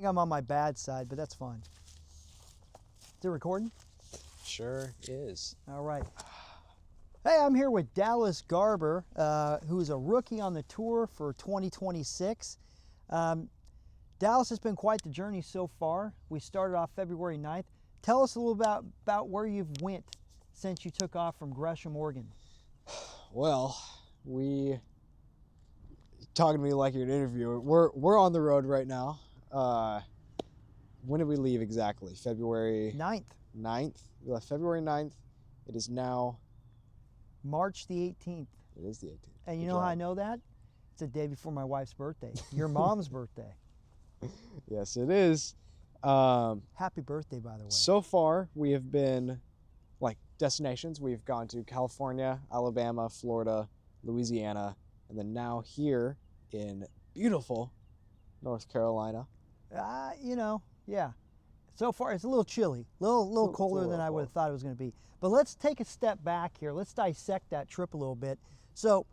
think I'm on my bad side, but that's fine. Is it recording? Sure is. All right. Hey, I'm here with Dallas Garber, who's a rookie on the tour for 2026. Dallas has been quite the journey so far. We started off February 9th. Tell us a little about where you've went since you took off from Gresham, Oregon. Well, talking to me like you're an interviewer. We're on the road right now. When did we leave exactly? February 9th. We left February 9th. It is now March the 18th. It is the 18th. And you know how I know that? It's the day before my wife's birthday. Your mom's birthday. Yes, it is. Happy birthday, by the way. So far, we have been destinations. We've gone to California, Alabama, Florida, Louisiana, and then now here in beautiful North Carolina. Yeah. So far, it's a little chilly, a little colder than I would have thought it was going to be. But let's take a step back here. Let's dissect that trip a little bit. So,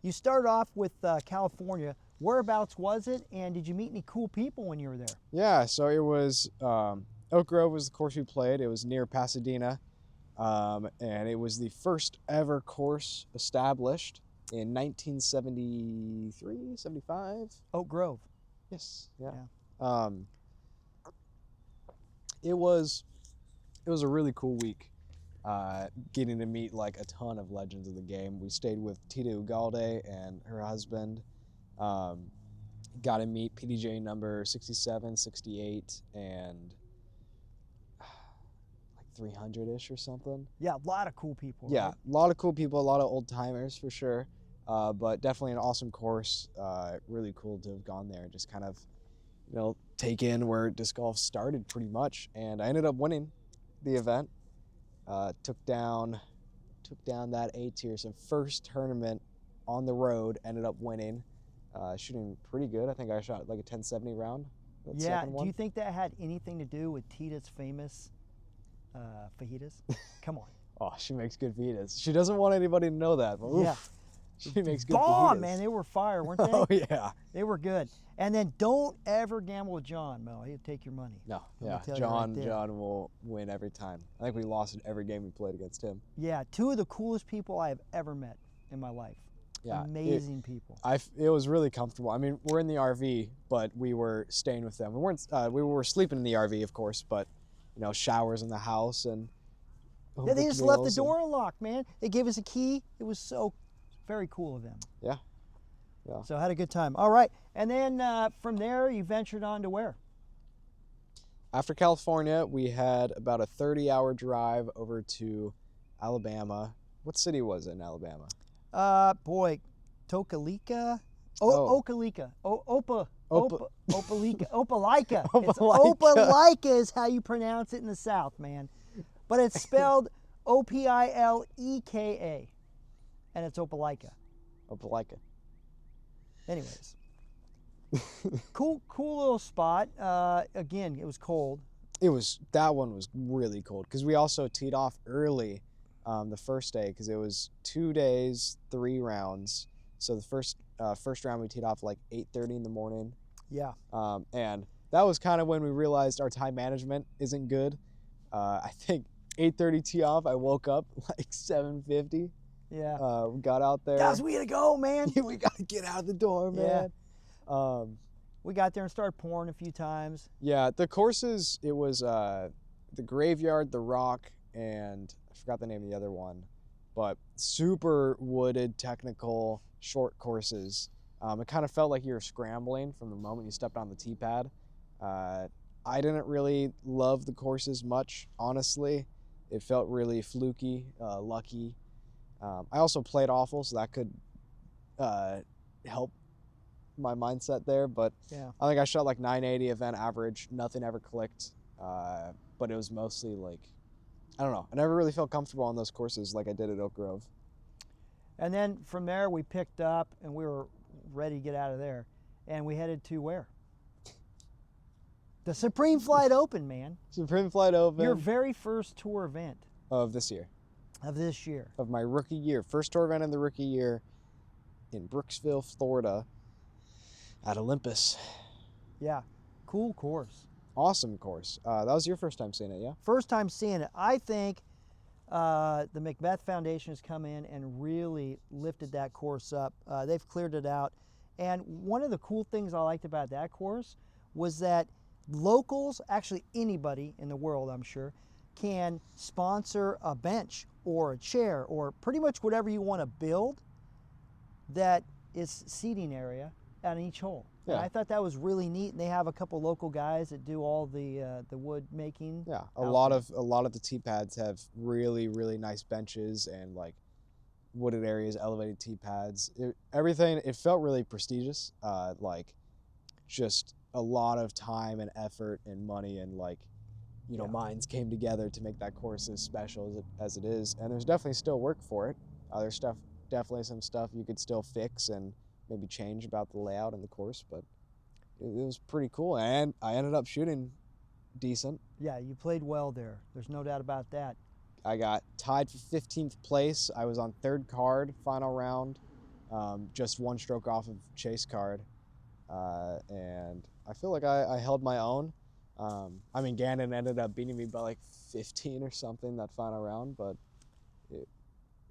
you started off with California. Whereabouts was it, and did you meet any cool people when you were there? Yeah, so it was Oak Grove was the course we played. It was near Pasadena, and it was the first ever course established in 1973, 75. Oak Grove. Yes, yeah. It was a really cool week, getting to meet a ton of legends of the game. We stayed with Tita Ugalde and her husband. Got to meet PDJ number 67, 68, and 300-ish or something. Yeah, a lot of cool people. Yeah, right? A lot of cool people, a lot of old timers for sure. But definitely an awesome course. Really cool to have gone there and just kind of, take in where disc golf started pretty much. And I ended up winning the event. Took down that A tier. So first tournament on the road, ended up winning. Shooting pretty good. I think I shot a 1070 round. Yeah. Do you think that had anything to do with Tita's famous fajitas? Come on. Oh, she makes good fajitas. She doesn't want anybody to know that. But oof, yeah. She makes good Bomb, fajitas. Man, they were fire, weren't they? Oh yeah. They were good. And then don't ever gamble with John, Mel. He'll take your money. No, yeah. John will win every time. I think we lost in every game we played against him. Yeah, two of the coolest people I have ever met in my life. Yeah, amazing people. It was really comfortable. I mean, we're in the RV, but we were staying with them. We weren't. We were sleeping in the RV, of course, but showers in the house and. Yeah, they just left the door unlocked, man. They gave us a key. It was so very cool of them. Yeah. Yeah. So I had a good time. All right, and then from there you ventured on to where? After California, we had about a 30-hour drive over to Alabama. What city was it in Alabama? Tocalica? Ocalica. Opelika. Opelika. Opelika is how you pronounce it in the South, man. But it's spelled Opileka. And it's Opelika. Opelika. Anyways. Cool little spot. Again, it was cold. That one was really cold because we also teed off early the first day because it was 2 days, 3 rounds. So the first round we teed off 8:30 in the morning. Yeah. And that was kind of when we realized our time management isn't good. I think 8:30 tee off. I woke up 7:50. Yeah. We got out there. Guys, we gotta go, man. We gotta get out the door, man. Yeah. We got there and started pouring a few times. Yeah, the courses, it was the Graveyard, the Rock, and I forgot the name of the other one, but super wooded, technical, short courses. It kind of felt like you were scrambling from the moment you stepped on the tee pad. I didn't really love the courses much, honestly. It felt really fluky, lucky. I also played awful, so that could help my mindset there, but yeah. I think I shot 980 event average. Nothing ever clicked, but it was mostly I don't know. I never really felt comfortable on those courses like I did at Oak Grove. And then from there we picked up and we were ready to get out of there, and we headed to where? The Supreme Flight Open, man. Supreme Flight Open. Your very first tour event. Of this year. Of my rookie year. First tour event in the rookie year in Brooksville, Florida at Olympus. Yeah. cool course. Awesome course. That was your first time seeing it, yeah? First time seeing it. I think the Macbeth Foundation has come in and really lifted that course up. They've cleared it out. And one of the cool things I liked about that course was that locals, actually anybody in the world, I'm sure, can sponsor a bench or a chair or pretty much whatever you want to build that is seating area on each hole. Yeah. And I thought that was really neat, and they have a couple local guys that do all the wood making. Yeah, a lot of the tee pads have really, really nice benches and like wooded areas, elevated tee pads. Everything, it felt really prestigious. Like just a lot of time and effort and money and like, you know, minds came together to make that course as special as it is. And there's definitely still work for it. There's definitely some stuff you could still fix and maybe change about the layout and the course, but it was pretty cool. And I ended up shooting decent. Yeah, you played well there. There's no doubt about that. I got tied for 15th place. I was on third card, final round, just one stroke off of chase card. And I feel like I held my own. I mean, Gannon ended up beating me by like 15 or something that final round, but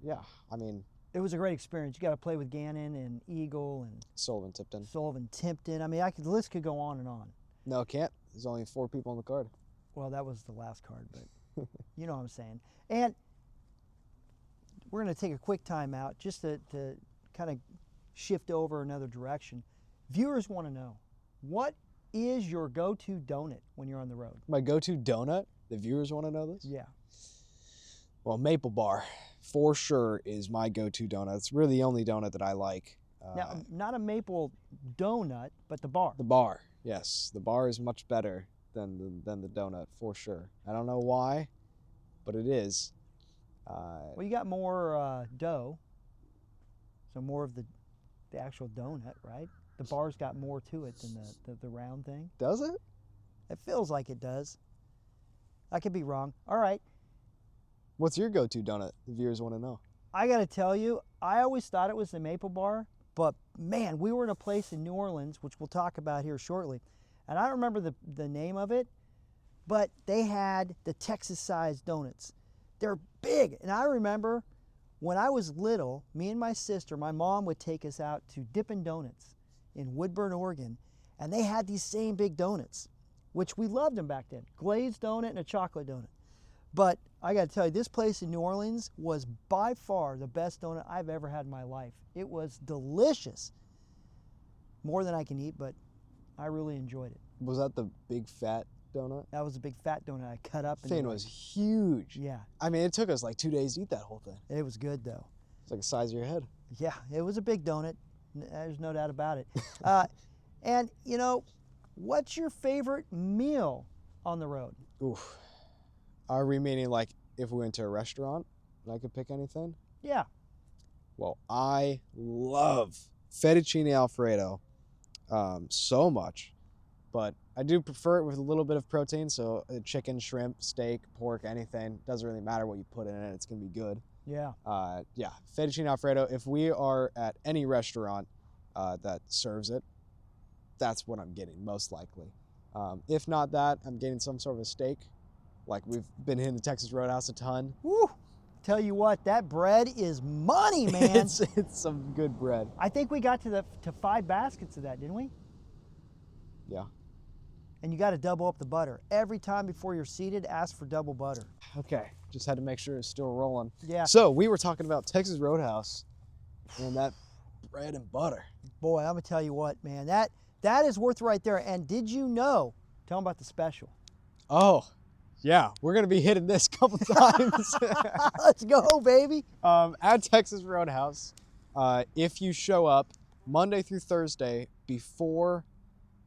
yeah, I mean, it was a great experience. You got to play with Gannon and Eagle and Sullivan Tipton. I mean, the list could go on and on. No, it can't. There's only 4 people on the card. Well, that was the last card, but you know what I'm saying. And we're going to take a quick time out just to kind of shift over another direction. Viewers want to know, what is your go-to donut when you're on the road? My go-to donut? The viewers want to know this? Yeah. Well, Maple Bar, for sure, is my go-to donut. It's really the only donut that I like. Now, not a maple donut, but the bar. The bar, yes. The bar is much better than the donut, for sure. I don't know why, but it is. Well, you got more dough, so more of the actual donut, right? The bar's got more to it than the round thing. Does it? It feels like it does. I could be wrong. All right. What's your go-to donut? The viewers want to know. I got to tell you, I always thought it was the Maple Bar, but man, we were in a place in New Orleans, which we'll talk about here shortly, and I don't remember the name of it, but they had the Texas-sized donuts. They're big, and I remember when I was little, me and my sister, my mom would take us out to Dippin' Donuts in Woodburn, Oregon, and they had these same big donuts, which we loved them back then, glazed donut and a chocolate donut. But I got to tell you, this place in New Orleans was by far the best donut I've ever had in my life. It was delicious. More than I can eat, but I really enjoyed it. Was that the big fat donut? That was a big fat donut I cut up. The thing was huge. Yeah. I mean, it took us like 2 days to eat that whole thing. It was good, though. It's like the size of your head. Yeah, it was a big donut. There's no doubt about it. And, you know, what's your favorite meal on the road? Oof. Are we meaning like if we went to a restaurant and I could pick anything? Yeah. Well, I love fettuccine Alfredo so much, but I do prefer it with a little bit of protein. So chicken, shrimp, steak, pork, anything. Doesn't really matter what you put in it. It's going to be good. Yeah. Yeah, fettuccine Alfredo. If we are at any restaurant that serves it, that's what I'm getting most likely. If not that, I'm getting some sort of a steak. Like we've been hitting the Texas Roadhouse a ton. Woo! Tell you what, that bread is money, man. it's some good bread. I think we got to 5 baskets of that, didn't we? Yeah. And you got to double up the butter. Every time before you're seated, ask for double butter. Okay, just had to make sure it's still rolling. Yeah. So we were talking about Texas Roadhouse and that bread and butter. Boy, I'm gonna tell you what, man, that is worth right there. And did you know? Tell them about the special. Oh, yeah, we're gonna be hitting this a couple times. Let's go, baby. At Texas Roadhouse, if you show up Monday through Thursday before,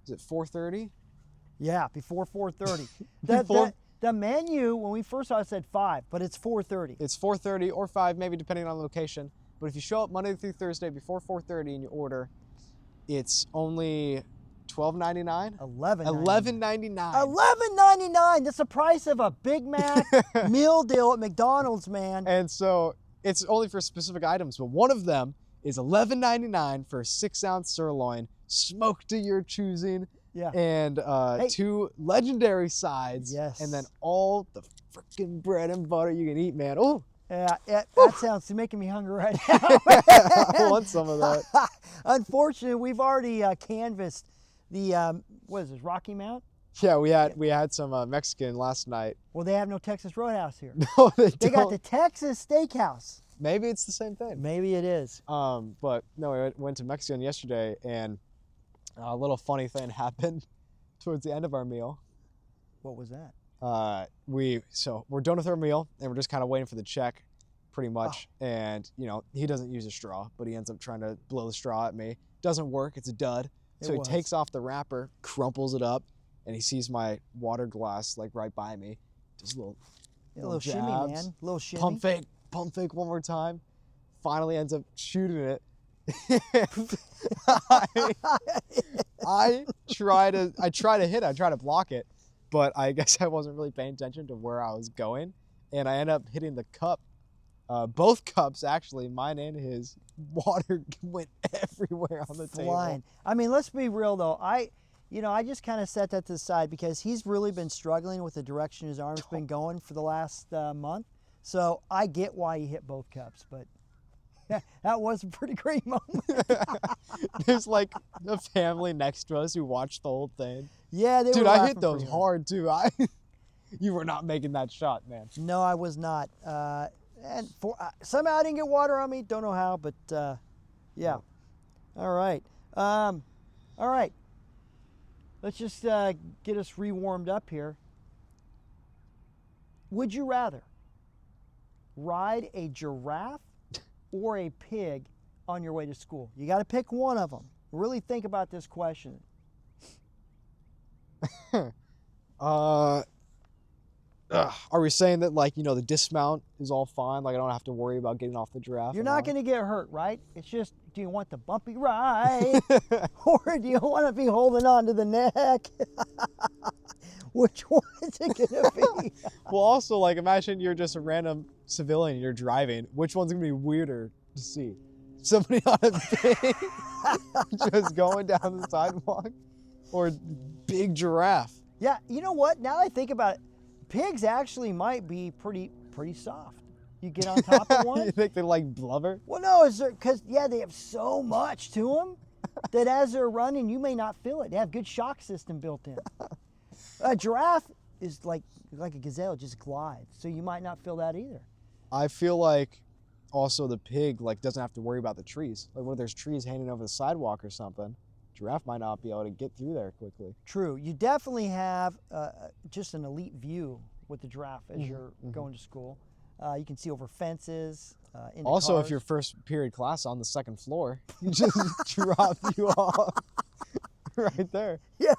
is it 4:30? Yeah, before 4:30. The menu, when we first saw it, said 5, but it's 4:30. It's 4:30 or 5, maybe depending on the location. But if you show up Monday through Thursday before 4:30 and you order, it's only $12.99? $11.99. $11.99. $11.99. That's the price of a Big Mac meal deal at McDonald's, man. And so it's only for specific items, but one of them is $11.99 for a 6-ounce sirloin, smoked to your choosing. Yeah. and Hey. 2 legendary sides, Yes. and then all the freaking bread and butter you can eat, man. Oh, Yeah, that sounds making me hungry right now. I want some of that. Unfortunately, we've already canvassed the what is this, Rocky Mount? Yeah, we had some Mexican last night. Well, they have no Texas Roadhouse here. No, they They got don't. the Texas Steakhouse. Maybe it's the same thing. Maybe it is. But no, I went to Mexican yesterday, and a little funny thing happened towards the end of our meal. What was that? We're done with our meal, and we're just kind of waiting for the check, pretty much. Oh. And he doesn't use a straw, but he ends up trying to blow the straw at me. Doesn't work. It's a dud. So he takes off the wrapper, crumples it up, and he sees my water glass like right by me. Just a little shimmy, jabs. man. A little shimmy. Pump fake one more time. Finally ends up shooting it. I try to hit it. I try to block it, but I guess I wasn't really paying attention to where I was going, and I end up hitting the cup. Both cups, actually, mine and his. Water went everywhere on the table. I mean, let's be real though. I just kind of set that to the side because he's really been struggling with the direction his arm's been going for the last month. So I get why he hit both cups, but that was a pretty great moment. There's like a family next to us who watched the whole thing. Yeah, they Dude, were I laughing hit those pretty hard too. You were not making that shot, man. No, I was not. And somehow I didn't get water on me. Don't know how, but yeah. All right. All right. Let's just get us re-warmed up here. Would you rather ride a giraffe or a pig on your way to school? You got to pick one of them. Really think about this question. Are we saying that the dismount is all fine? Like I don't have to worry about getting off the giraffe? You're not going to get hurt, right? It's just, do you want the bumpy ride or do you want to be holding on to the neck? Which one is it going to be? Well, also, imagine you're just a random civilian, you're driving. Which one's going to be weirder to see? Somebody on a pig just going down the sidewalk, or big giraffe? Yeah, you know what? Now that I think about it, pigs actually might be pretty soft. You get on top of one. You think they like blubber? Well, no, because they have so much to them that as they're running, you may not feel it. They have good shock system built in. A giraffe is like a gazelle, just glides, so you might not feel that either. I feel like also the pig doesn't have to worry about the trees. Like when there's trees hanging over the sidewalk or something, giraffe might not be able to get through there quickly. True. You definitely have just an elite view with the giraffe as you're going to school. You can see over fences. Also, cars. if your first period class on the second floor, you just drop you off right there. Yeah,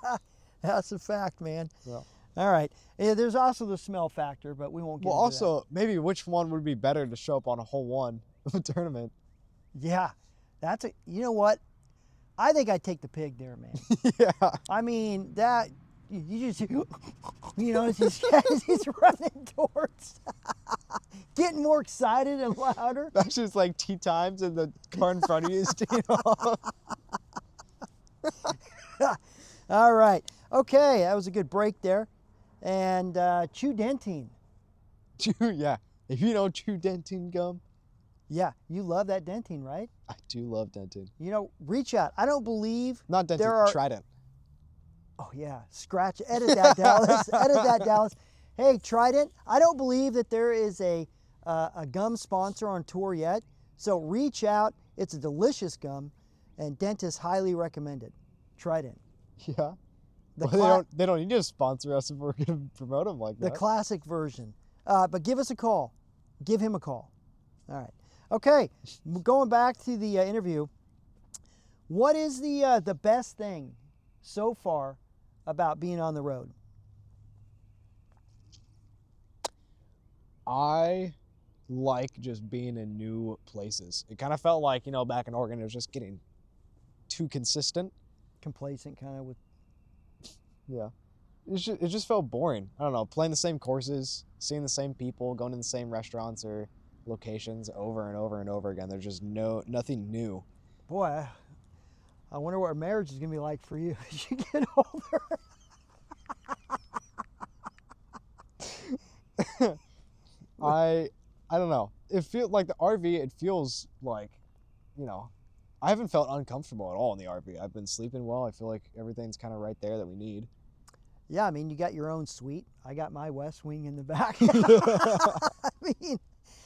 that's a fact, man. Yeah. All right. Yeah, there's also the smell factor, but we won't get into also, maybe which one would be better to show up on a hole one of a tournament? Yeah, you know what? I think I'd take the pig there, man. Yeah. I mean, that, you just, it's just as he's running towards, getting more excited and louder. That's just like tea times and the car in front of you is taking off. All right. Okay, that was a good break there. And chew dentine. Yeah. If you don't chew dentine gum. Yeah, you love that dentine, right? I do love dentine. Reach out. I don't believe Not dentine, Trident. Oh yeah, scratch. Edit that, Dallas. Edit that, Dallas. Hey, Trident. I don't believe that there is a gum sponsor on tour yet. So reach out. It's a delicious gum, and dentists highly recommended. Trident. Yeah. Well, they don't need to sponsor us if we're going to promote them like that. The classic version. But give us a call. Give him a call. All right. Okay. Going back to the interview. What is the best thing so far about being on the road? I like just being in new places. It kind of felt like, back in Oregon, it was just getting too consistent. Complacent kind of with... Yeah. It just felt boring. I don't know, playing the same courses, seeing the same people, going to the same restaurants or locations over and over and over again. There's just nothing new. Boy, I wonder what our marriage is going to be like for you as you get older. I don't know. It feels like the RV. It feels like, I haven't felt uncomfortable at all in the RV. I've been sleeping well. I feel like everything's kind of right there that we need. Yeah, I mean, you got your own suite. I got my West Wing in the back. I mean,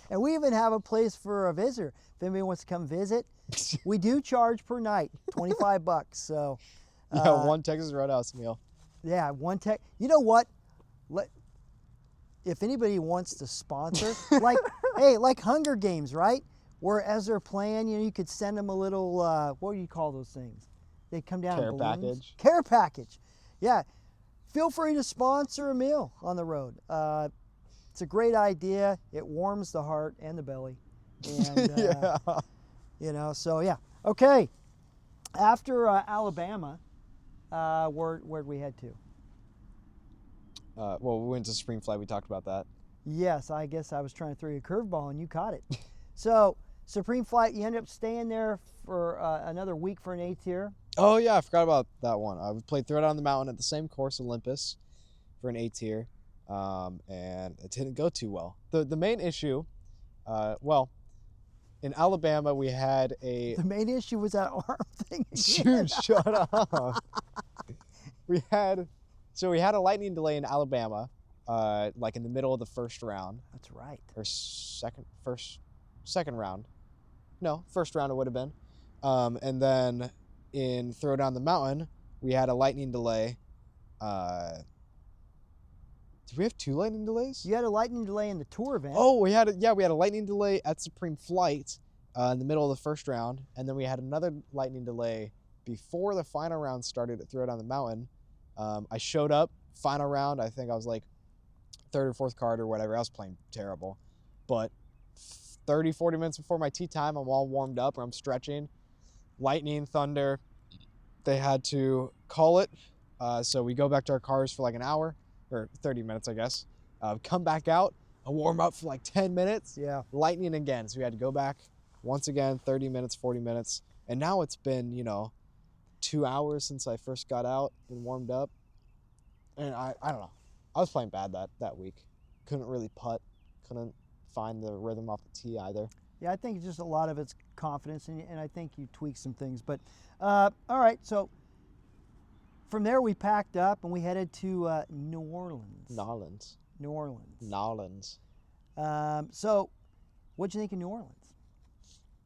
and we even have a place for a visitor. If anybody wants to come visit, we do charge per night, $25. So, Yeah, one Texas Roadhouse meal. yeah, You know what? If anybody wants to sponsor, like Hunger Games, right? Where as they're playing, you could send them a little, what do you call those things? They come down in Care balloons. package. Care package. Yeah. Feel free to sponsor a meal on the road. It's a great idea. It warms the heart and the belly. And, Yeah. So yeah. Okay. After Alabama, where'd we head to? Well, we went to Supreme Flight. We talked about that. Yes, I guess I was trying to throw you a curveball and you caught it. So, Supreme Flight, you ended up staying there for another week for an A-tier. Oh, yeah, I forgot about that one. I played Throwdown on the Mountain at the same course, Olympus, for an A-tier, and it didn't go too well. The main issue, in Alabama, we had a... The main issue was that arm thing. Dude, shut up. We had a lightning delay in Alabama, like in the middle of the first round. That's right. Or second round. No, first round it would have been. And then in Throwdown the Mountain, we had a lightning delay. Did we have 2 lightning delays? You had a lightning delay in the tour event. Oh, we had a lightning delay at Supreme Flight in the middle of the first round, and then we had another lightning delay before the final round started at Throwdown the Mountain. I showed up, final round, I think I was like 3rd or 4th card or whatever. I was playing terrible. But 30, 40 minutes before my tee time, I'm all warmed up, or I'm stretching. Lightning, thunder. They had to call it. So we go back to our cars for like an hour, or 30 minutes, I guess. Come back out, and warm up for like 10 minutes. Yeah. Lightning again. So we had to go back once again, 30 minutes, 40 minutes. And now it's been, 2 hours since I first got out and warmed up. And I don't know. I was playing bad that week. Couldn't really putt. Couldn't find the rhythm off the tee either. Yeah, I think just a lot of it's confidence, and I think you tweaked some things. But, all right, so from there we packed up and we headed to New Orleans. New Orleans. So what'd you think of New Orleans?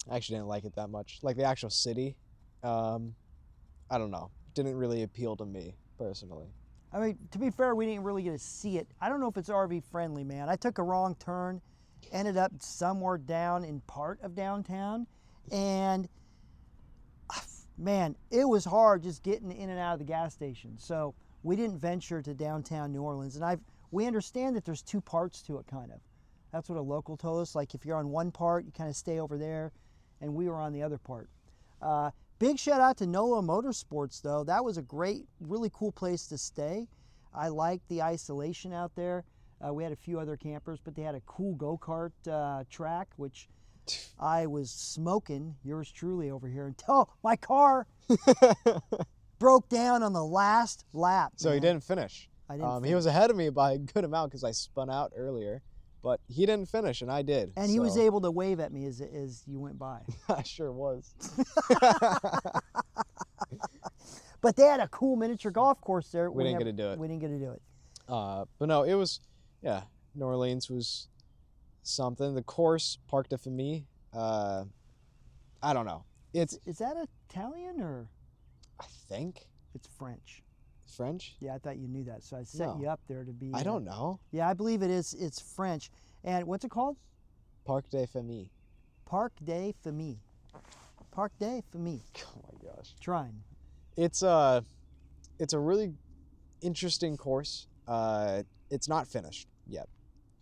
I actually didn't like it that much. Like the actual city, I don't know. Didn't really appeal to me personally. I mean, to be fair, we didn't really get to see it. I don't know if it's RV friendly, man. I took a wrong turn, ended up somewhere down in part of downtown, and man, it was hard just getting in and out of the gas station. So we didn't venture to downtown New Orleans, and we understand that there's 2 parts to it, kind of. That's what a local told us. Like if you're on one part, you kind of stay over there, and we were on the other part. Big shout out to NOLA Motorsports, though. That was a great, really cool place to stay. I liked the isolation out there. We had a few other campers, but they had a cool go-kart track, which I was smoking, yours truly over here, until my car broke down on the last lap. So man. he didn't finish. I didn't finish. He was ahead of me by a good amount because I spun out earlier, but he didn't finish, and I did. And he was able to wave at me as you went by. I sure was. But they had a cool miniature golf course there. We didn't get to do it. We didn't get to do it. But no, it was, New Orleans was something. The course, Parc de Famille, I don't know. Is that Italian or? I think. It's French. French? Yeah, I thought you knew that, so I set you up there to be. I don't know. Yeah, I believe it is. It's French. And what's it called? Parc de Famille. Parc de Famille. Parc de Famille. Oh my gosh. Trying. It's a really interesting course. It's not finished yet.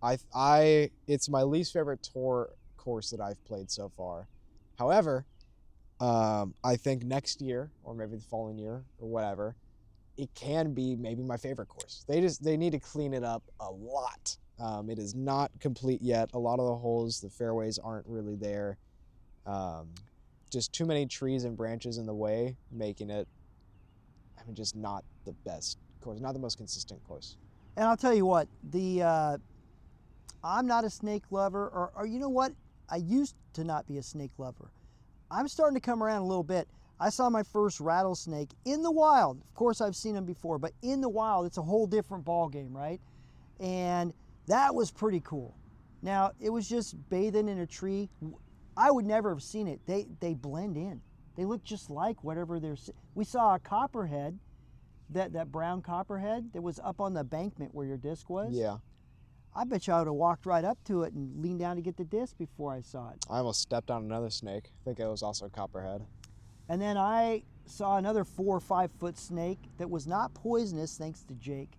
It's my least favorite tour course that I've played so far. However, I think next year or maybe the following year or whatever, it can be maybe my favorite course. They need to clean it up a lot. It is not complete yet. A lot of the holes, the fairways aren't really there. just too many trees and branches in the way, making it, I mean, just not the best course, not the most consistent course. And I'll tell you what, I'm not a snake lover, or you know what? I used to not be a snake lover. I'm starting to come around a little bit. I saw my first rattlesnake in the wild. Of course, I've seen them before, but in the wild, it's a whole different ball game, right? And that was pretty cool. Now, it was just bathing in a tree. I would never have seen it. They blend in. They look just like whatever they're. We saw a copperhead, that brown copperhead that was up on the embankment where your disc was. Yeah. I bet you I would have walked right up to it and leaned down to get the disc before I saw it. I almost stepped on another snake. I think it was also a copperhead. And then I saw another 4 or 5 foot snake that was not poisonous, thanks to Jake.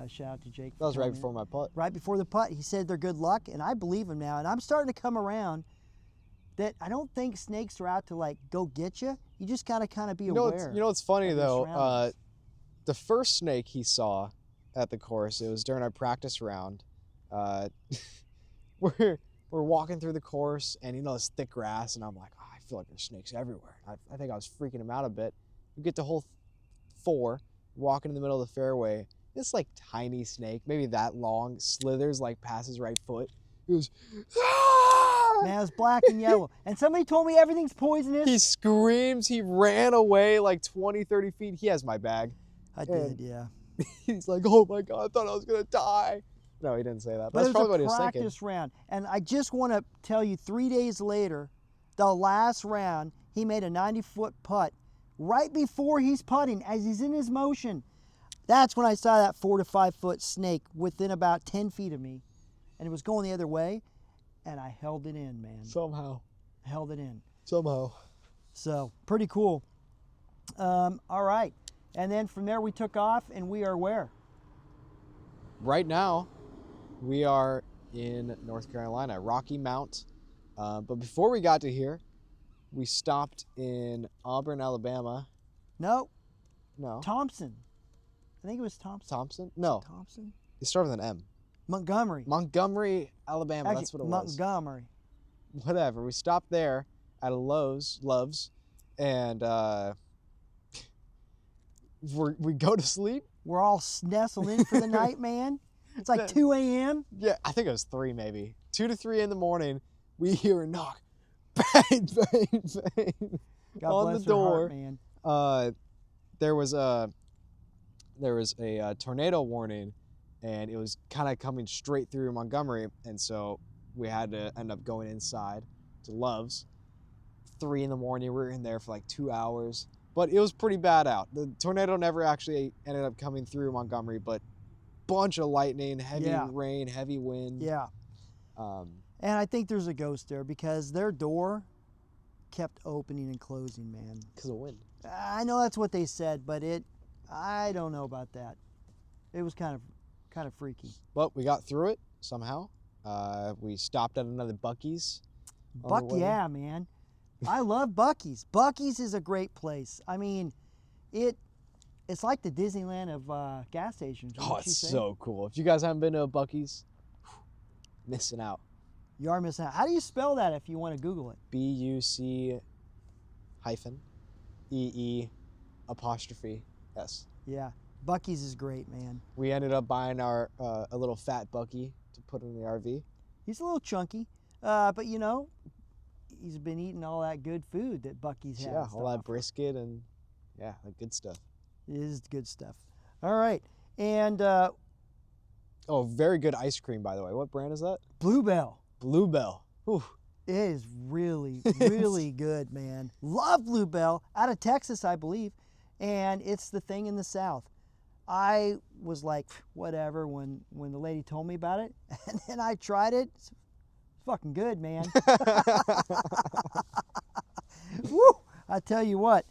Shout out to Jake. That was right before my putt. Right before the putt. He said they're good luck, and I believe him now. And I'm starting to come around that I don't think snakes are out to like go get you. You just gotta kind of be aware. You know what's funny of your though? surroundings. The first snake he saw at the course, it was during our practice round. We're walking through the course, and you know, it's thick grass, and I'm like, oh, I feel like there's snakes everywhere. I think I was freaking him out a bit. We get to hole 4, walking in the middle of the fairway. This like tiny snake, maybe that long, slithers like past his right foot. He goes, ah! Man, it was black and yellow. And somebody told me everything's poisonous. He screams. He ran away like 20, 30 feet. He has my bag. I did, yeah. He's like, oh my God, I thought I was going to die. No, he didn't say that. But That's it probably was what a he was thinking. practice round. And I just want to tell you, 3 days later, the last round, he made a 90-foot putt right before he's putting, as he's in his motion. That's when I saw that 4 to 5 foot snake within about 10 feet of me. And it was going the other way, and I held it in, man. Somehow. Held it in. Somehow. So, pretty cool. All right. And then from there we took off, and we are where? Right now, we are in North Carolina, Rocky Mount. But before we got to here, we stopped in Auburn, Alabama. No, No. Thompson. I think it was Thompson. Thompson? No. Thompson? It started with an M. Montgomery. Montgomery, Alabama. Actually, That's what it was. Montgomery. Whatever. We stopped there at a Love's, and we go to sleep. We're all nestled in for the night, man. It's like 2 a.m. Yeah, I think it was 3 maybe. 2 to 3 in the morning, we hear a knock. Bang, bang, bang. God on bless the door. her heart, man. There was a tornado warning, and it was kind of coming straight through Montgomery, and so we had to end up going inside to Love's. 3 in the morning, we were in there for like 2 hours, but it was pretty bad out. The tornado never actually ended up coming through Montgomery, but bunch of lightning, heavy rain, heavy wind. Yeah. And I think there's a ghost there because their door kept opening and closing, man. Because of wind. I know that's what they said, but I don't know about that. It was kind of freaky. But we got through it somehow. We stopped at another Buc-ee's. Yeah, man. I love Buc-ee's. Buc-ee's is a great place. I mean, it's like the Disneyland of gas stations. Oh, it's so cool. If you guys haven't been to a Buc-ee's, missing out. You are missing out. How do you spell that if you want to Google it? BUC-EE''S. Yeah, Buc-ee's is great, man. We ended up buying our a little fat Buc-ee to put in the RV. He's a little chunky, but you know, he's been eating all that good food that Buc-ee's has. Yeah, all that brisket and the good stuff. It is good stuff. All right, and oh, very good ice cream, by the way. What brand is that? Bluebell. Bluebell. Whew. It is really, really good, man. Love Bluebell, out of Texas, I believe, and it's the thing in the South. I was like, whatever, when the lady told me about it, and then I tried it. It's fucking good, man. Woo! I tell you what.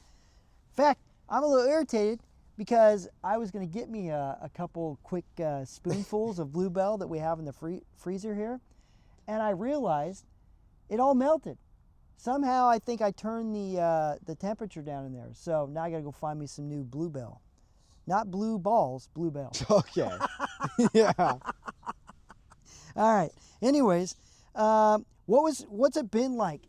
In fact, I'm a little irritated because I was going to get me a couple quick spoonfuls of Bluebell that we have in the freezer here, and I realized it all melted. Somehow I think I turned the temperature down in there. So now I got to go find me some new Bluebell. Not blue balls, Bluebell. Okay. Yeah. All right. Anyways, what's it been like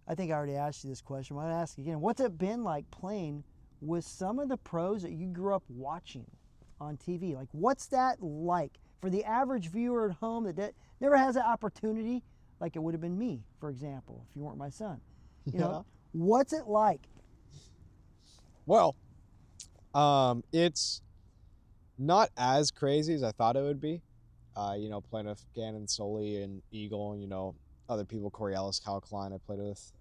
I think I already asked you this question. I'm going to ask again. What's it been like playing with some of the pros that you grew up watching on TV? Like, what's that like for the average viewer at home that never has that opportunity, like it would have been me, for example, if you weren't my son? You know, what's it like? Well, it's not as crazy as I thought it would be. You know, playing with Gannon, Soley, and Eagle, you know, other people, Corey Ellis, Kyle Klein I played with,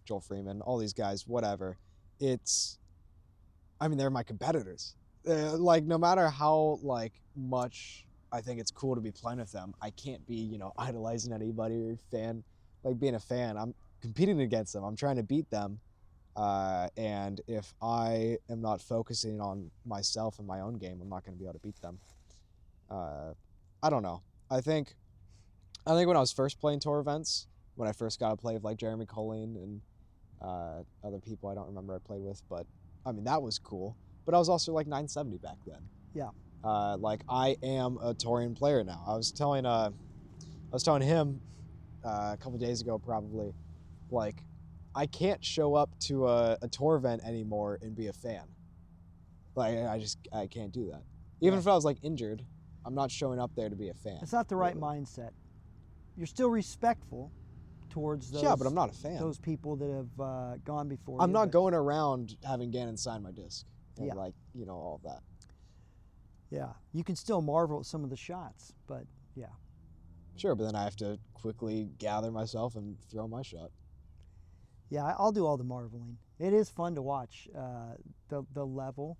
Joel Freeman, all these guys, whatever. I mean, they're my competitors. Like, no matter how, like, much I think it's cool to be playing with them, I can't be, you know, idolizing anybody or being a fan. I'm competing against them. I'm trying to beat them. And if I am not focusing on myself and my own game, I'm not going to be able to beat them. I don't know. I think when I was first playing tour events, when I first got to play with like Jeremy Colleen and other people I don't remember I played with, but I mean, that was cool. But I was also like 970 back then. Yeah. Like, I am a touring player now. I was telling him a couple days ago, probably, like, I can't show up to a tour event anymore and be a fan. Like, I can't do that. Even if I was like injured, I'm not showing up there to be a fan. It's not the right mindset. You're still respectful towards those. Yeah, but I'm not a fan. Those people that have gone before. I'm not going around having Gannon sign my disc. And like, you know, all of that. Yeah, you can still marvel at some of the shots, but yeah. Sure, but then I have to quickly gather myself and throw my shot. Yeah, I'll do all the marveling. It is fun to watch the level.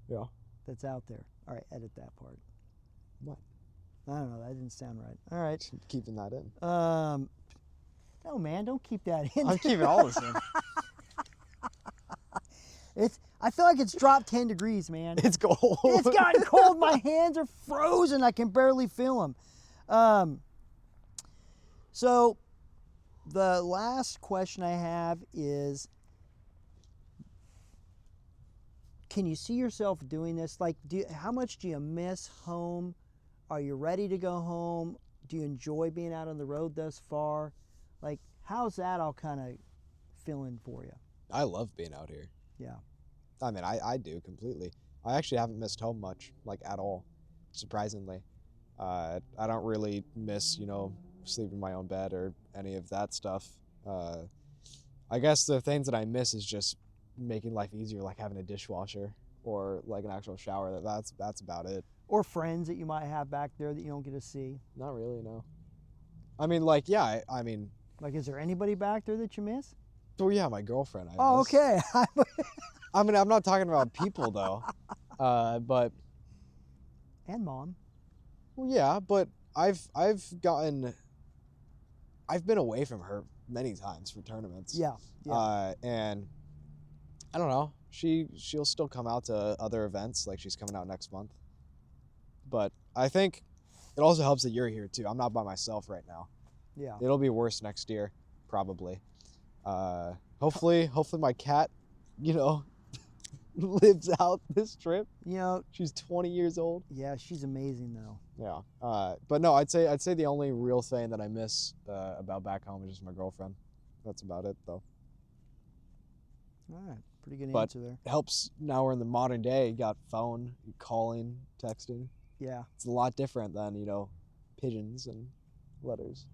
Yeah. That's out there. All right, edit that part. What? I don't know. That didn't sound right. All right. Keeping that in. No, man, don't keep that in. I'm keeping all this in. I feel like it's dropped 10 degrees, man. It's cold. It's gotten cold. My hands are frozen. I can barely feel them. So the last question I have is, can you see yourself doing this? Like, how much do you miss home? Are you ready to go home? Do you enjoy being out on the road thus far? Like, how's that all kind of feeling for you? I love being out here. Yeah. I mean, I do completely. I actually haven't missed home much, like, at all, surprisingly. I don't really miss, you know, sleeping in my own bed or any of that stuff. I guess the things that I miss is just making life easier, like having a dishwasher or like an actual shower. That's about it. Or friends that you might have back there that you don't get to see. Not really, no. I mean, like, yeah, I mean. Like, is there anybody back there that you miss? Oh, yeah, my girlfriend. Oh, okay. I mean, I'm not talking about people, though. But. And mom. Well, yeah, but I've been away from her many times for tournaments. Yeah. And I don't know. She'll still come out to other events, like she's coming out next month. But I think it also helps that you're here too. I'm not by myself right now. Yeah. It'll be worse next year, probably. Hopefully my cat, you know, lives out this trip. You know, she's 20 years old. Yeah, she's amazing though. Yeah. But no, I'd say the only real thing that I miss about back home is just my girlfriend. That's about it, though. All right, pretty good answer there. It helps now we're in the modern day. You got phone, calling, texting. Yeah. It's a lot different than, you know, pigeons and letters.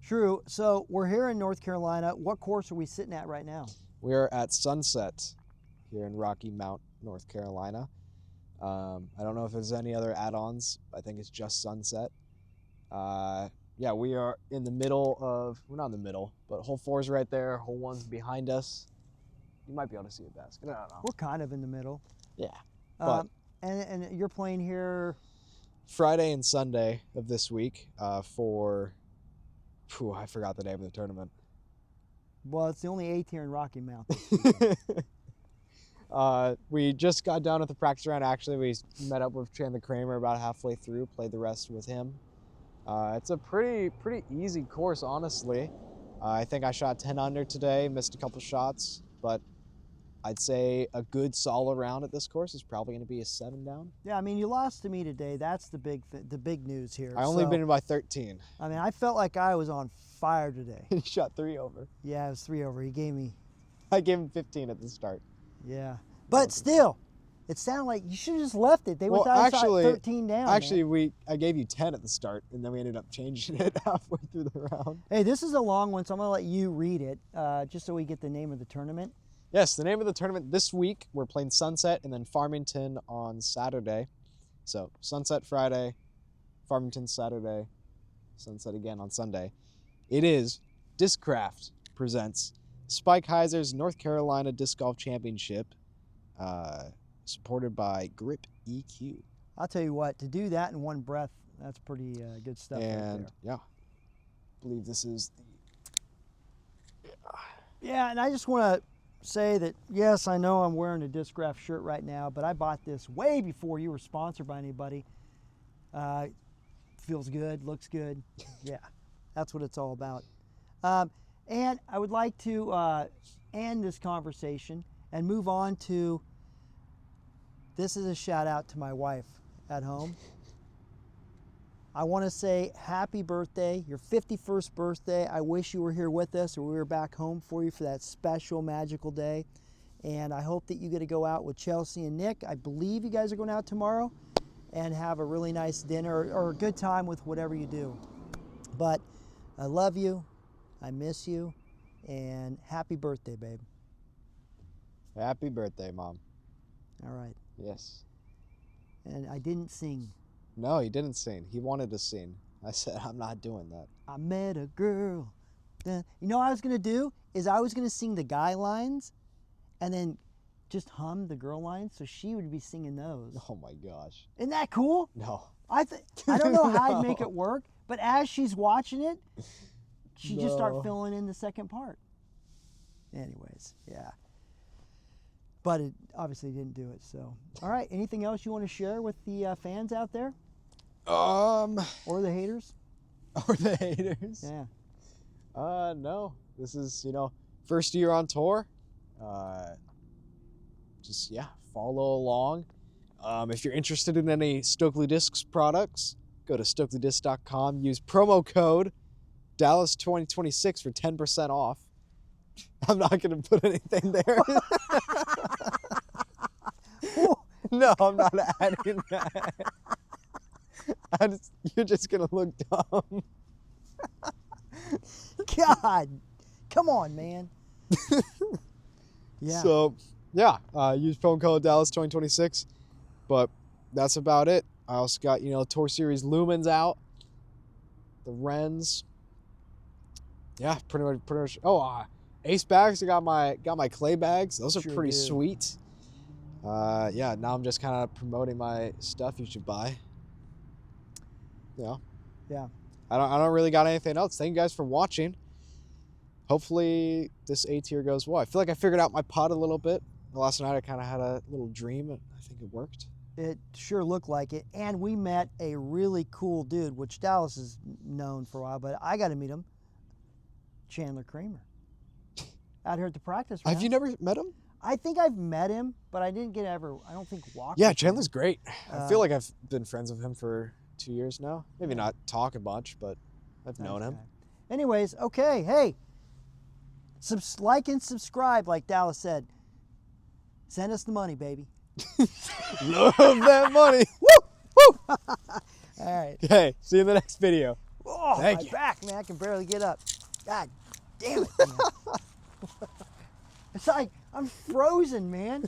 True. So we're here in North Carolina. What course are we sitting at right now? We're at Sunset here in Rocky Mount, North Carolina. I don't know if there's any other add-ons. I think it's just Sunset. Yeah, we are in the middle of, we're not in the middle, but hole 4's right there. Hole 1's behind us. You might be able to see a basket. I don't know. We're kind of in the middle. Yeah. But and you're playing here Friday and Sunday of this week for, I forgot the name of the tournament. Well, it's the only 8th here in Rocky Mount. We just got done with the practice round. Actually, we met up with Chandler Kramer about halfway through, played the rest with him. It's a pretty easy course, honestly. I think I shot 10 under today, missed a couple shots, but I'd say a good solid round at this course is probably going to be a 7 down. Yeah, I mean, you lost to me today. That's the big news here. I only So, been in by 13. I mean, I felt like I was on fire today. He shot 3 over. Yeah, it was 3 over. He gave me. I gave him 15 at the start. Yeah, but still, it sounded like you should have just left it. They Well, were actually- 13 down. Actually, man. I gave you 10 at the start, and then we ended up changing it halfway through the round. Hey, this is a long one, so I'm gonna let you read it, just so we get the name of the tournament. Yes, the name of the tournament this week, we're playing Sunset and then Farmington on Saturday. So Sunset Friday, Farmington Saturday, Sunset again on Sunday. It is Discraft presents Spike Heiser's North Carolina Disc Golf Championship, supported by Grip EQ. I'll tell you what, to do that in one breath, that's pretty good stuff right And there. yeah, I believe this is Yeah, and I just want to say that, yes, I know I'm wearing a Discraft shirt right now, but I bought this way before you were sponsored by anybody. Feels good, looks good. Yeah, that's what it's all about. And I would like to end this conversation and move on to, this is a shout out to my wife at home. I want to say happy birthday, your 51st birthday. I wish you were here with us or we were back home for you for that special, magical day. And I hope that you get to go out with Chelsea and Nick. I believe you guys are going out tomorrow and have a really nice dinner or a good time with whatever you do. But I love you, I miss you, and happy birthday, babe. Happy birthday, Mom. All right. Yes. And I didn't sing. No, he didn't sing. He wanted to sing. I said, I'm not doing that. I met a girl. You know what I was going to do? Is I was going to sing the guy lines and then just hum the girl lines so she would be singing those. Oh my gosh. Isn't that cool? No. I don't know how No. I'd make it work, but as she's watching it, she just No. start filling in the second part. Anyways, yeah. But it obviously didn't do it, so. All right, anything else you want to share with the fans out there? Or the haters? Or the haters? Yeah. No. This is, first year on tour. Just, yeah, follow along. If you're interested in any Stokely Discs products, go to StokelyDiscs.com. Use promo code Dallas2026 for 10% off. I'm not going to put anything there. No, I'm not adding that. You're just going to look dumb. God, come on, man. Yeah. So, yeah, use promo code Dallas2026. But that's about it. I also got, Tour Series Lumens out. The Wrens. Yeah, pretty much. Oh, Ace bags. I got my clay bags. Those are Sure pretty do. sweet. Yeah, now I'm just kind of promoting my stuff you should buy. Yeah. I don't really got anything else. Thank you guys for watching. Hopefully this A tier goes well. I feel like I figured out my putt a little bit. Last night I kind of had a little dream. I think it worked. It sure looked like it. And we met a really cool dude, which Dallas is known for a while, but I got to meet him. Chandler Kramer. Out here at the practice round. Have you never met him? I think I've met him, but I didn't get ever, I don't think, walk. Yeah, with him. Chandler's great. I feel like I've been friends with him for 2 years now. Maybe not talk a bunch, but I've known him. Okay. Anyways, okay, hey, like and subscribe, like Dallas said. Send us the money, baby. Love that money. Woo! All right. Okay, see you in the next video. Oh, Thank my you. back, man. I can barely get up. God damn it, man. It's like I'm frozen, man.